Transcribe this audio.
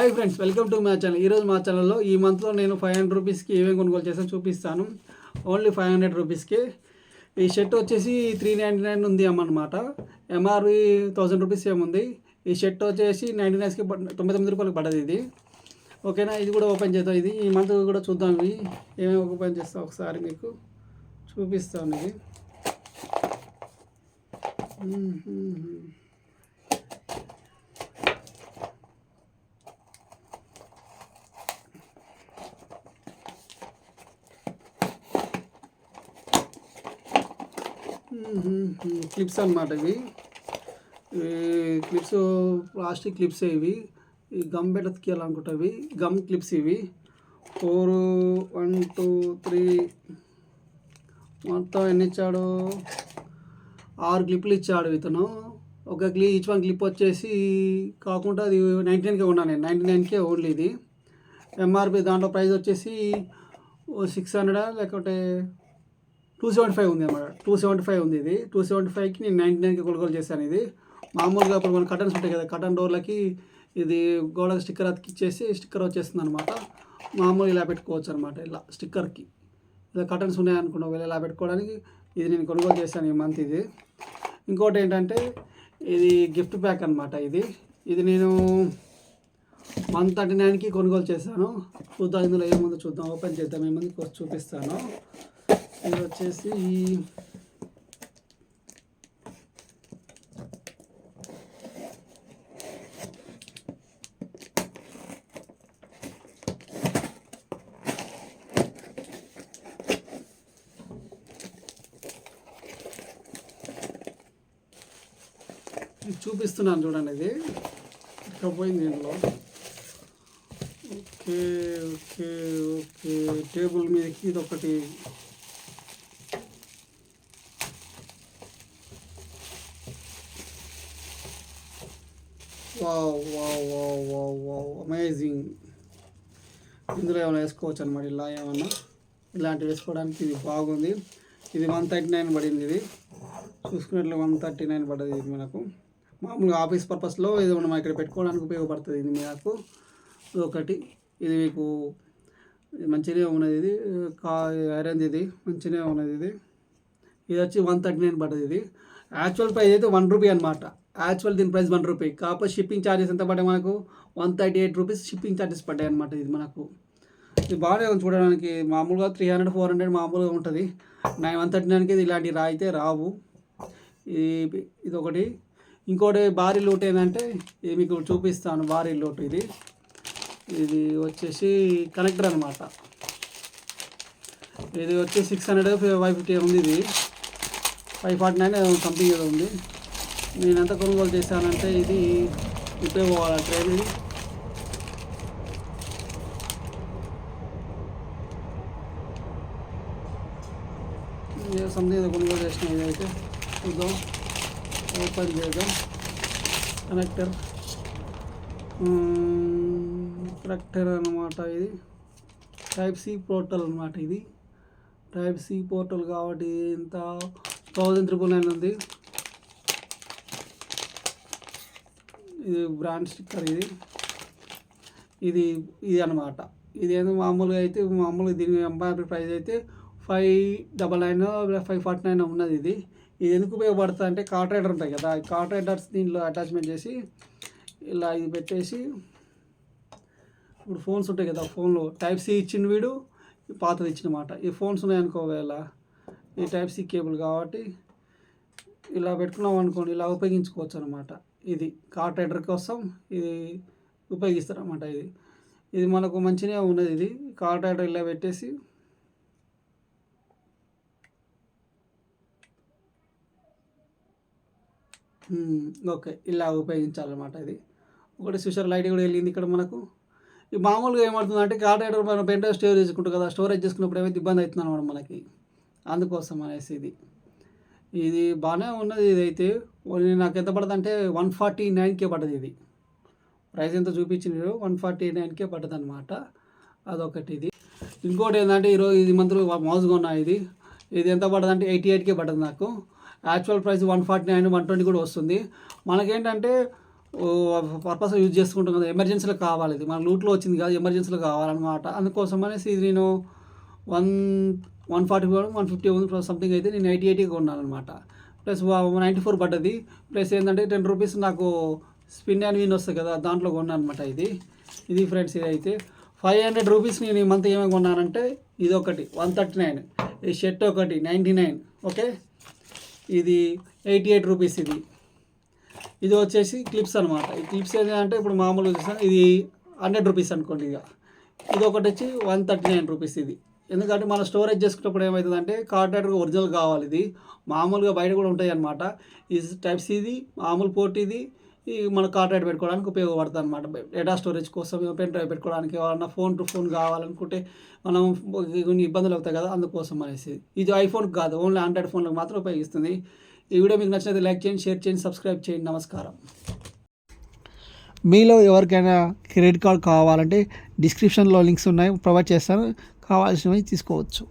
Hi friends, welcome to my channel. ఈరోజు మా ఛానల్లో ఈ మంత్లో నేను 500 రూపీస్కి ఏమేమి కొనుగోలు చేస్తాను చూపిస్తాను. ఓన్లీ 500 రూపీస్కి. ఈ షర్ట్ వచ్చేసి 399 ఉంది అన్నమాట. ఎంఆర్వి 1000 రూపీస్ ఏముంది. ఈ షర్ట్ వచ్చేసి 99కి 99 రూపాయలకి పడ్డది ఇది. ఓకేనా, ఇది కూడా ఓపెన్ చేద్దాం. ఇది ఈ మంత్ కూడా చూద్దాం ఇవి ఏమేమి ఓపెన్ చేస్తాం ఒకసారి మీకు చూపిస్తాను. ఇది క్లిప్స్ అన్నమాట. ఇవి క్లిప్స్ ప్లాస్టిక్ క్లిప్స్. ఇవి ఈ గమ్ బెటర్కి అనుకుంటా. ఇవి గమ్ క్లిప్స్. ఇవి 4 1 2 3 మొత్తం ఎన్ని ఇచ్చాడు? 6 క్లిప్లు ఇచ్చాడు ఇతను. ఒక ఈచ్ వన్ క్లిప్ వచ్చేసి కాకుండా అది 99కే ఉన్నాను నేను. 99కే ఓన్లీ ఇది. ఎంఆర్పి దాంట్లో ప్రైస్ వచ్చేసి 600 లేకపోతే 275 ఉంది అన్నమాట. 275 ఉంది ఇది. 275కి నేను 99కి కొనుగోలు చేశాను. ఇది మామూలుగా ఇప్పుడు మన కటన్స్ ఉంటాయి కదా, కటన్ డోర్లకి ఇది గోడకి స్టిక్కర్ అతికిచ్చేసి స్టిక్కర్ వచ్చేస్తుంది అనమాట. మామూలు ఇలా పెట్టుకోవచ్చు అనమాట. ఇలా స్టిక్కర్కి ఇలా కటన్స్ ఉన్నాయనుకున్నా ఇలా పెట్టుకోవడానికి ఇది నేను కొనుగోలు చేశాను ఈ మంత్. ఇది ఇంకోటి ఏంటంటే ఇది గిఫ్ట్ ప్యాక్ అనమాట. ఇది నేను 139కి కొనుగోలు చేశాను. చూద్దాం ఇందులో ఏముందో చూద్దాం. ఓపెన్ చేద్దాం, ఏముంది చూపిస్తాను. ఇది వచ్చేసి చూపిస్తున్నాను చూడండి. ఇది ఇక్కడ పోయింది దీనిలో. ఓకే ఓకే ఓకే టేబుల్ మీదకి ఇది ఒకటి wow wow wow wow wow amazing. ఇందులో ఏమైనా వేసుకోవచ్చు అనమాట. ఇలా ఏమన్నా ఇలాంటివి వేసుకోవడానికి ఇది బాగుంది. ఇది 139 పడింది. ఇది చూసుకున్నట్లు 139 పడ్డది. ఇది మనకు మామూలుగా ఆఫీస్ పర్పస్లో ఇది మనం ఇక్కడ పెట్టుకోవడానికి ఉపయోగపడుతుంది. ఇది మీకు ఒకటి. ఇది మీకు మంచిగా ఉన్నది. ఇది ఐరన్. ఇది మంచిగా ఉన్నది. ఇది వచ్చి 139 పడ్డది. ఇది యాక్చువల్ ప్రైస్ అయితే 1 రూపీ అనమాట. యాక్చువల్ దీని ప్రైస్ 1 రూపీ. కాకపోతే షిప్పింగ్ ఛార్జెస్ ఎంత పడ్డాయి మనకు? 138 రూపీస్ షిప్పింగ్ ఛార్జెస్ పడ్డాయి అనమాట. ఇది మనకు ఇది బాగానే ఉంది చూడడానికి. మామూలుగా 300 400 మామూలుగా ఉంటుంది. 139కి ఇది ఇలాంటి అయితే రావు. ఇది ఒకటి. ఇంకోటి భారీ లోటు ఏంటంటే ఇది మీకు చూపిస్తాను. భారీ లోటు ఇది వచ్చేసి కనెక్టర్ అనమాట. ఇది వచ్చి 600 550 ఉంది. ఇది 549 సంథింగ్ ఏదో ఉంది. నేను ఎంత కొనుగోలు చేశానంటే ఇది ఉపయోగపడాలి ట్రైన్. ఇది సంథింగ్ ఏదో కొనుగోలు చేసిన. ఇదైతే చూద్దాం, ఓపెన్ చేద్దాం. కనెక్టర్ అనమాట. ఇది టైప్ సి పోర్టల్ అనమాట. ఇది టైప్ సి పోర్టల్ కాబట్టి ఇంత 1999 ఉంది. ఇది బ్రాండ్ స్టిక్కర్. ఇది అనమాట. ఇది ఏదో మామూలుగా అయితే మామూలుగా దీని ఎంఆర్పి ప్రైస్ అయితే 599 549 ఉన్నది. ఇది ఎందుకు ఉపయోగపడుతుంది అంటే కార్డ్ రైడర్ ఉంటాయి కదా, ఈ కార్డ్ రైడర్స్ దీనిలో అటాచ్మెంట్ చేసి ఇలా ఇది పెట్టేసి ఇప్పుడు ఫోన్స్ ఉంటాయి కదా, ఫోన్లో టైప్ సి ఇచ్చిన వీడు పాతది ఇచ్చినమాట. ఈ ఫోన్స్ ఉన్నాయనుకోవేళ ఈ టైప్ సి కేబుల్ కాబట్టి ఇలా పెట్టుకున్నాం అనుకోండి, ఇలా ఉపయోగించుకోవచ్చు అనమాట. ఇది కార్డ్ రైడర్ కోసం ఇది ఉపయోగిస్తారు అన్నమాట. ఇది మనకు మంచిగా ఉన్నది. ఇది కార్డ్ రైడర్ ఇలా పెట్టేసి ఓకే ఇలా ఉపయోగించాలన్నమాట. ఇది ఒకటి స్విచర్ లైట్ కూడా వెళ్ళింది ఇక్కడ మనకు. ఈ మామూలుగా ఏమవుతుందంటే కార్డ్ రైడర్ మనం పెన్ డ్రైవ్ స్టోరేజ్ చేసుకుంటాం కదా, స్టోరేజ్ చేసుకున్నప్పుడు ఏమైతే ఇబ్బంది అవుతుంది అనమాట మనకి. అందుకోసం అనేసి ఇది బాగానే ఉన్నది. ఇదైతే నాకు ఎంత పడుతుంది అంటే 149కే పడ్డది. ఇది ప్రైస్ ఎంత చూపించింది 149కే పడ్డది అనమాట. అదొకటి. ఇది ఇంకోటి ఏంటంటే ఈరోజు ఇది మంత్లో మౌజ్ కొన్నా. ఇది ఎంత పడ్డది అంటే 88కే పడ్డది నాకు. యాక్చువల్ ప్రైస్ 149 120 కూడా వస్తుంది. మనకేంటంటే పర్పస్ యూజ్ చేసుకుంటాం కదా, ఎమర్జెన్సీలో కావాలి, ఇది మన లూట్లో వచ్చింది కాదు, ఎమర్జెన్సీలో కావాలన్నమాట. అందుకోసం అనేసి ఇది నేను 140 150 సంథింగ్ అయితే నేను 80 కొన్నాను అనమాట. ప్లస్ 94 పడ్డది. ప్లస్ ఏంటంటే 10 రూపీస్ నాకు స్పిన్ అండ్ విన్ వస్తుంది కదా, దాంట్లో కొన్నాను అనమాట. ఇది ఫ్రెండ్స్, ఇది అయితే 500 రూపీస్ నేను ఈ మంత్ ఏమేమి కొన్నానంటే ఇది ఒకటి 139, ఈ షర్ట్ ఒకటి 99, ఓకే. ఇది 88 రూపీస్. ఇది వచ్చేసి క్లిప్స్ అనమాట. ఈ క్లిప్స్ ఏంటంటే ఇప్పుడు మామూలుగా చూసాను, ఇది 100 రూపీస్ అనుకోండి. ఇది ఒకటి వచ్చి 139 రూపీస్. ఎందుకంటే మనం స్టోరేజ్ చేసుకున్నప్పుడు ఏమవుతుందంటే కార్డెడ్గా ఒరిజినల్ కావాలి. ఇది మామూలుగా బయట కూడా ఉంటాయి అనమాట. ఈ టైప్స్ ఇది మామూలు పోర్ట్, ఇది మన కార్డెడ్ పెట్టుకోవడానికి ఉపయోగపడుతుంది అనమాట. డేటా స్టోరేజ్ కోసం, పెన్ డ్రైవ్ పెట్టుకోవడానికి, ఏమన్నా ఫోన్ టు ఫోన్ కావాలనుకుంటే మనం కొన్ని ఇబ్బందులు అవుతాయి కదా, అందుకోసం అనేసి. ఇది ఐఫోన్కి కాదు, ఓన్లీ ఆండ్రాయిడ్ ఫోన్లకు మాత్రం ఉపయోగిస్తుంది. ఈ వీడియో మీకు నచ్చినది లైక్ చేయండి, షేర్ చేయండి, సబ్స్క్రైబ్ చేయండి. నమస్కారం. మీలో ఎవరికైనా క్రెడిట్ కార్డ్ కావాలంటే డిస్క్రిప్షన్లో లింక్స్ ఉన్నాయి, ప్రొవైడ్ చేస్తాను, కావాల్సినవి తీసుకోవచ్చు.